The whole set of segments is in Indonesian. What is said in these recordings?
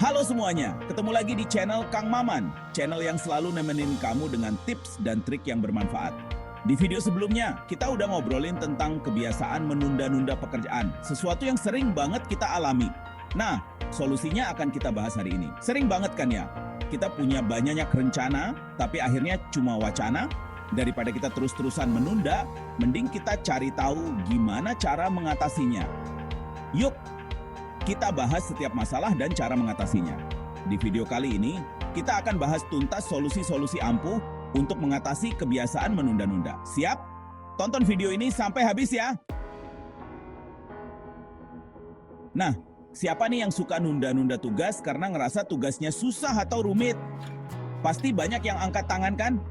Halo semuanya, ketemu lagi di channel Kang Maman, channel yang selalu nemenin kamu dengan tips dan trik yang bermanfaat. Di video sebelumnya, kita udah ngobrolin tentang kebiasaan menunda-nunda pekerjaan, sesuatu yang sering banget kita alami. Nah, solusinya akan kita bahas hari ini. Sering banget kan ya, kita punya banyak rencana, tapi akhirnya cuma wacana. Daripada kita terus-terusan menunda, mending kita cari tahu gimana cara mengatasinya. Yuk, kita bahas setiap masalah dan cara mengatasinya. Di video kali ini, kita akan bahas tuntas solusi-solusi ampuh untuk mengatasi kebiasaan menunda-nunda. Siap? Tonton video ini sampai habis ya. Nah, siapa nih yang suka nunda-nunda tugas karena ngerasa tugasnya susah atau rumit? Pasti banyak yang angkat tangan kan?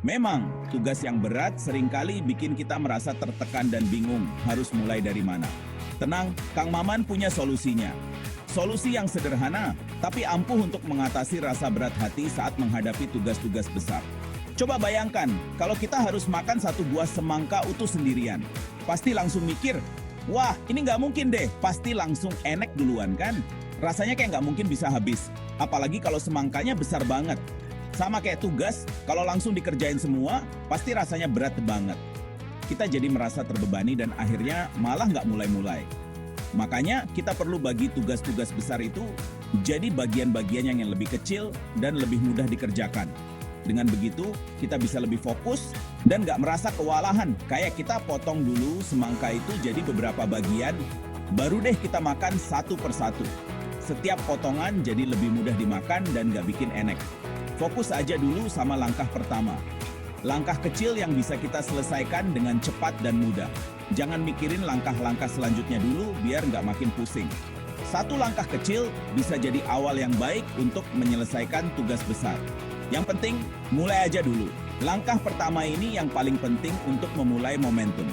Memang, tugas yang berat seringkali bikin kita merasa tertekan dan bingung harus mulai dari mana. Tenang, Kang Maman punya solusinya. Solusi yang sederhana, tapi ampuh untuk mengatasi rasa berat hati saat menghadapi tugas-tugas besar. Coba bayangkan, kalau kita harus makan satu buah semangka utuh sendirian. Pasti langsung mikir, wah ini nggak mungkin deh, pasti langsung enek duluan kan? Rasanya kayak nggak mungkin bisa habis, apalagi kalau semangkanya besar banget. Sama kayak tugas, kalau langsung dikerjain semua, pasti rasanya berat banget. Kita jadi merasa terbebani dan akhirnya malah nggak mulai-mulai. Makanya kita perlu bagi tugas-tugas besar itu jadi bagian-bagian yang lebih kecil dan lebih mudah dikerjakan. Dengan begitu, kita bisa lebih fokus dan nggak merasa kewalahan. Kayak kita potong dulu semangka itu jadi beberapa bagian, baru deh kita makan satu persatu. Setiap potongan jadi lebih mudah dimakan dan nggak bikin enek. Fokus aja dulu sama langkah pertama. Langkah kecil yang bisa kita selesaikan dengan cepat dan mudah. Jangan mikirin langkah-langkah selanjutnya dulu biar nggak makin pusing. Satu langkah kecil bisa jadi awal yang baik untuk menyelesaikan tugas besar. Yang penting, mulai aja dulu. Langkah pertama ini yang paling penting untuk memulai momentum.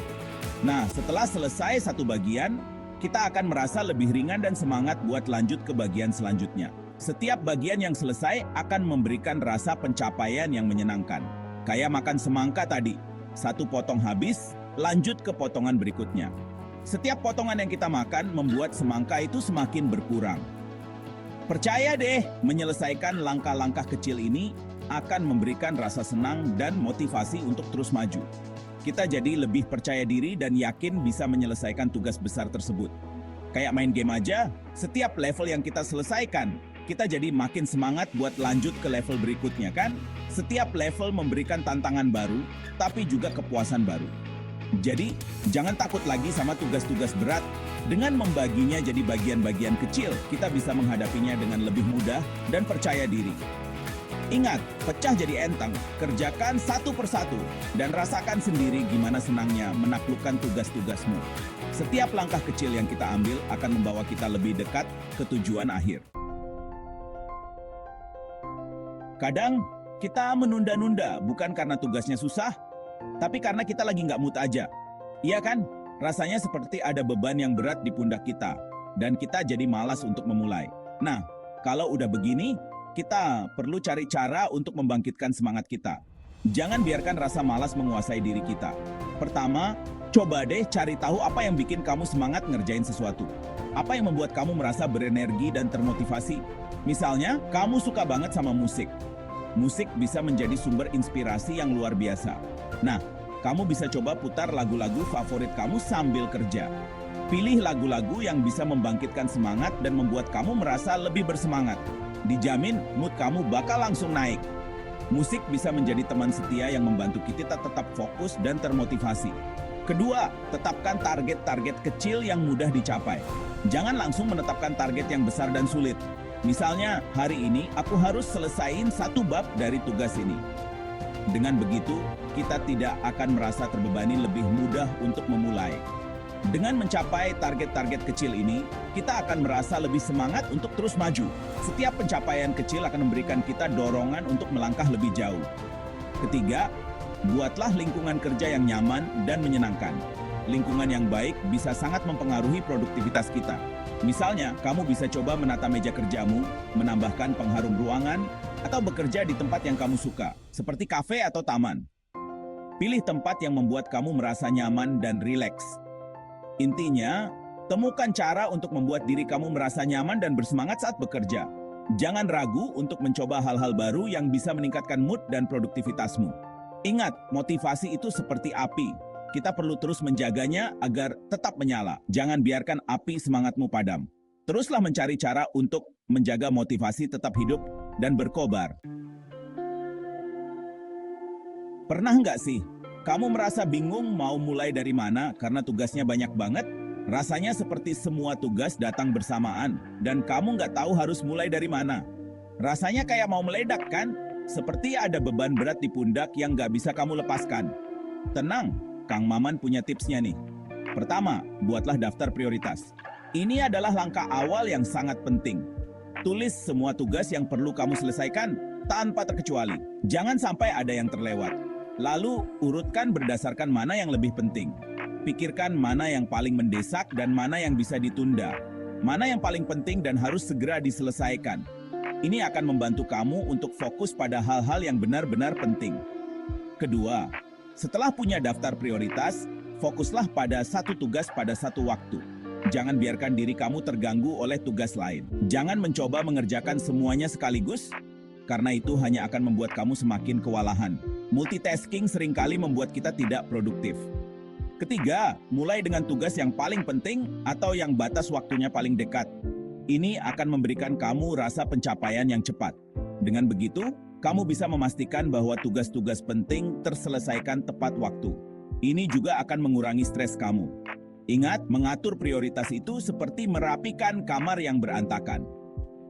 Nah, setelah selesai satu bagian, kita akan merasa lebih ringan dan semangat buat lanjut ke bagian selanjutnya. Setiap bagian yang selesai akan memberikan rasa pencapaian yang menyenangkan. Kayak makan semangka tadi, satu potong habis, lanjut ke potongan berikutnya. Setiap potongan yang kita makan membuat semangka itu semakin berkurang. Percaya deh, menyelesaikan langkah-langkah kecil ini akan memberikan rasa senang dan motivasi untuk terus maju. Kita jadi lebih percaya diri dan yakin bisa menyelesaikan tugas besar tersebut. Kayak main game aja, setiap level yang kita selesaikan, kita jadi makin semangat buat lanjut ke level berikutnya kan? Setiap level memberikan tantangan baru, tapi juga kepuasan baru. Jadi, jangan takut lagi sama tugas-tugas berat. Dengan membaginya jadi bagian-bagian kecil, kita bisa menghadapinya dengan lebih mudah dan percaya diri. Ingat, pecah jadi enteng, kerjakan satu persatu, dan rasakan sendiri gimana senangnya menaklukkan tugas-tugasmu. Setiap langkah kecil yang kita ambil akan membawa kita lebih dekat ke tujuan akhir. Kadang, kita menunda-nunda bukan karena tugasnya susah, tapi karena kita lagi nggak mood aja. Iya kan? Rasanya seperti ada beban yang berat di pundak kita, dan kita jadi malas untuk memulai. Nah, kalau udah begini, kita perlu cari cara untuk membangkitkan semangat kita. Jangan biarkan rasa malas menguasai diri kita. Pertama, coba deh cari tahu apa yang bikin kamu semangat ngerjain sesuatu. Apa yang membuat kamu merasa berenergi dan termotivasi? Misalnya, kamu suka banget sama musik. Musik bisa menjadi sumber inspirasi yang luar biasa. Nah, kamu bisa coba putar lagu-lagu favorit kamu sambil kerja. Pilih lagu-lagu yang bisa membangkitkan semangat dan membuat kamu merasa lebih bersemangat. Dijamin mood kamu bakal langsung naik. Musik bisa menjadi teman setia yang membantu kita tetap fokus dan termotivasi. Kedua, tetapkan target-target kecil yang mudah dicapai. Jangan langsung menetapkan target yang besar dan sulit. Misalnya, hari ini aku harus selesaiin satu bab dari tugas ini. Dengan begitu, kita tidak akan merasa terbebani, lebih mudah untuk memulai. Dengan mencapai target-target kecil ini, kita akan merasa lebih semangat untuk terus maju. Setiap pencapaian kecil akan memberikan kita dorongan untuk melangkah lebih jauh. Ketiga, buatlah lingkungan kerja yang nyaman dan menyenangkan. Lingkungan yang baik bisa sangat mempengaruhi produktivitas kita. Misalnya, kamu bisa coba menata meja kerjamu, menambahkan pengharum ruangan, atau bekerja di tempat yang kamu suka, seperti kafe atau taman. Pilih tempat yang membuat kamu merasa nyaman dan rileks. Intinya, Temukan cara untuk membuat diri kamu merasa nyaman dan bersemangat saat bekerja. Jangan ragu untuk mencoba hal-hal baru yang bisa meningkatkan mood dan produktivitasmu. Ingat, motivasi itu seperti api. Kita perlu terus menjaganya agar tetap menyala. Jangan biarkan api semangatmu padam. Teruslah mencari cara untuk menjaga motivasi tetap hidup dan berkobar. Pernah nggak sih, kamu merasa bingung mau mulai dari mana karena tugasnya banyak banget? Rasanya seperti semua tugas datang bersamaan dan kamu nggak tahu harus mulai dari mana. Rasanya kayak mau meledak kan? Seperti ada beban berat di pundak yang nggak bisa kamu lepaskan. Tenang, Kang Maman punya tipsnya nih. Pertama, buatlah daftar prioritas. Ini adalah langkah awal yang sangat penting. Tulis semua tugas yang perlu kamu selesaikan tanpa terkecuali. Jangan sampai ada yang terlewat. Lalu, urutkan berdasarkan mana yang lebih penting. Pikirkan mana yang paling mendesak dan mana yang bisa ditunda. Mana yang paling penting dan harus segera diselesaikan. Ini akan membantu kamu untuk fokus pada hal-hal yang benar-benar penting. Kedua, setelah punya daftar prioritas, fokuslah pada satu tugas pada satu waktu. Jangan biarkan diri kamu terganggu oleh tugas lain. Jangan mencoba mengerjakan semuanya sekaligus, karena itu hanya akan membuat kamu semakin kewalahan. Multitasking seringkali membuat kita tidak produktif. Ketiga, mulai dengan tugas yang paling penting atau yang batas waktunya paling dekat. Ini akan memberikan kamu rasa pencapaian yang cepat. Dengan begitu, kamu bisa memastikan bahwa tugas-tugas penting terselesaikan tepat waktu. Ini juga akan mengurangi stres kamu. Ingat, mengatur prioritas itu seperti merapikan kamar yang berantakan.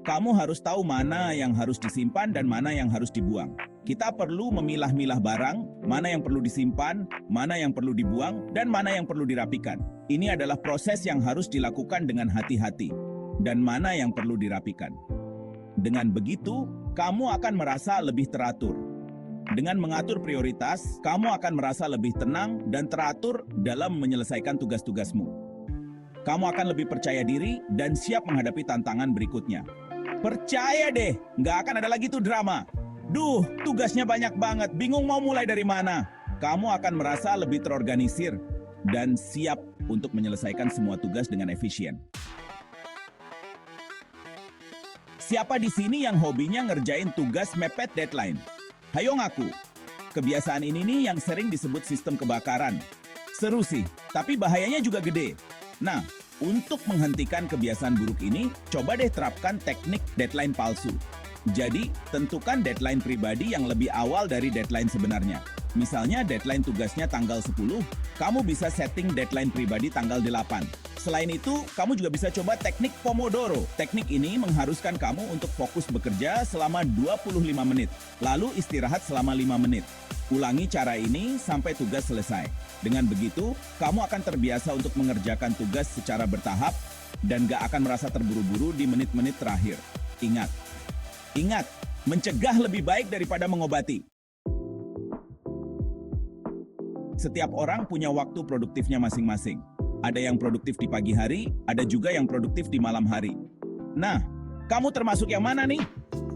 Kamu harus tahu mana yang harus disimpan dan mana yang harus dibuang. Kita perlu memilah-milah barang, mana yang perlu disimpan, mana yang perlu dibuang, dan mana yang perlu dirapikan. Ini adalah proses yang harus dilakukan dengan hati-hati, dan mana yang perlu dirapikan. Dengan begitu, kamu akan merasa lebih teratur. Dengan mengatur prioritas, kamu akan merasa lebih tenang dan teratur dalam menyelesaikan tugas-tugasmu. Kamu akan lebih percaya diri dan siap menghadapi tantangan berikutnya. Percaya deh, nggak akan ada lagi tuh drama. Duh, tugasnya banyak banget, bingung mau mulai dari mana. Kamu akan merasa lebih terorganisir dan siap untuk menyelesaikan semua tugas dengan efisien. Siapa di sini yang hobinya ngerjain tugas mepet deadline? Hayo ngaku. Kebiasaan ini nih yang sering disebut sistem kebakaran. Seru sih, tapi bahayanya juga gede. Nah, untuk menghentikan kebiasaan buruk ini, coba deh terapkan teknik deadline palsu. Jadi, tentukan deadline pribadi yang lebih awal dari deadline sebenarnya. Misalnya deadline tugasnya tanggal 10, kamu bisa setting deadline pribadi tanggal 8. Selain itu, kamu juga bisa coba teknik Pomodoro. Teknik ini mengharuskan kamu untuk fokus bekerja selama 25 menit, lalu istirahat selama 5 menit. Ulangi cara ini sampai tugas selesai. Dengan begitu, kamu akan terbiasa untuk mengerjakan tugas secara bertahap dan gak akan merasa terburu-buru di menit-menit terakhir. Ingat, mencegah lebih baik daripada mengobati. Setiap orang punya waktu produktifnya masing-masing. Ada yang produktif di pagi hari, ada juga yang produktif di malam hari. Nah, kamu termasuk yang mana nih?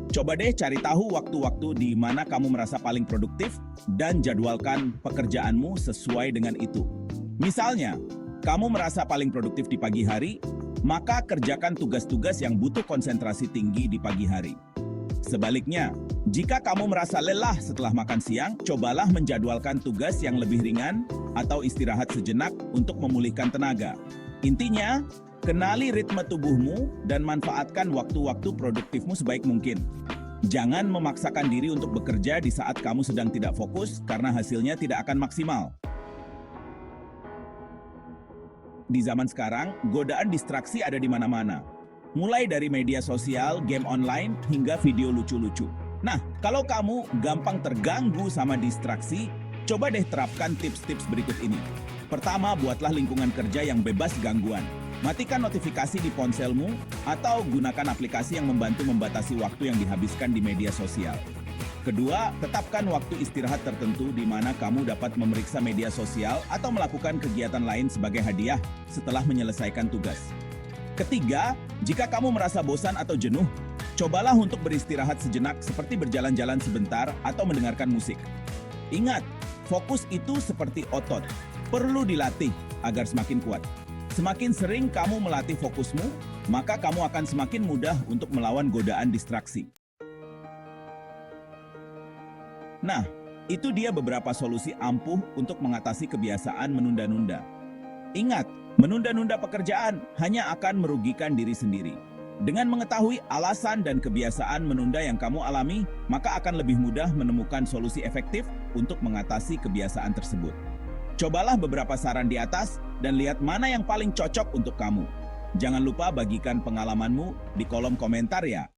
Coba deh cari tahu waktu-waktu di mana kamu merasa paling produktif dan jadwalkan pekerjaanmu sesuai dengan itu. Misalnya, kamu merasa paling produktif di pagi hari, maka kerjakan tugas-tugas yang butuh konsentrasi tinggi di pagi hari. Sebaliknya, jika kamu merasa lelah setelah makan siang, cobalah menjadwalkan tugas yang lebih ringan atau istirahat sejenak untuk memulihkan tenaga. Intinya, kenali ritme tubuhmu dan manfaatkan waktu-waktu produktifmu sebaik mungkin. Jangan memaksakan diri untuk bekerja di saat kamu sedang tidak fokus karena hasilnya tidak akan maksimal. Di zaman sekarang, godaan distraksi ada di mana-mana. Mulai dari media sosial, game online, hingga video lucu-lucu. Nah, kalau kamu gampang terganggu sama distraksi, coba deh terapkan tips-tips berikut ini. Pertama, buatlah lingkungan kerja yang bebas gangguan. Matikan notifikasi di ponselmu atau gunakan aplikasi yang membantu membatasi waktu yang dihabiskan di media sosial. Kedua, tetapkan waktu istirahat tertentu di mana kamu dapat memeriksa media sosial atau melakukan kegiatan lain sebagai hadiah setelah menyelesaikan tugas. Ketiga, jika kamu merasa bosan atau jenuh, cobalah untuk beristirahat sejenak seperti berjalan-jalan sebentar atau mendengarkan musik. Ingat, fokus itu seperti otot, perlu dilatih agar semakin kuat. Semakin sering kamu melatih fokusmu, maka kamu akan semakin mudah untuk melawan godaan distraksi. Nah, itu dia beberapa solusi ampuh untuk mengatasi kebiasaan menunda-nunda. Ingat, menunda-nunda pekerjaan hanya akan merugikan diri sendiri. Dengan mengetahui alasan dan kebiasaan menunda yang kamu alami, maka akan lebih mudah menemukan solusi efektif untuk mengatasi kebiasaan tersebut. Cobalah beberapa saran di atas dan lihat mana yang paling cocok untuk kamu. Jangan lupa bagikan pengalamanmu di kolom komentar ya.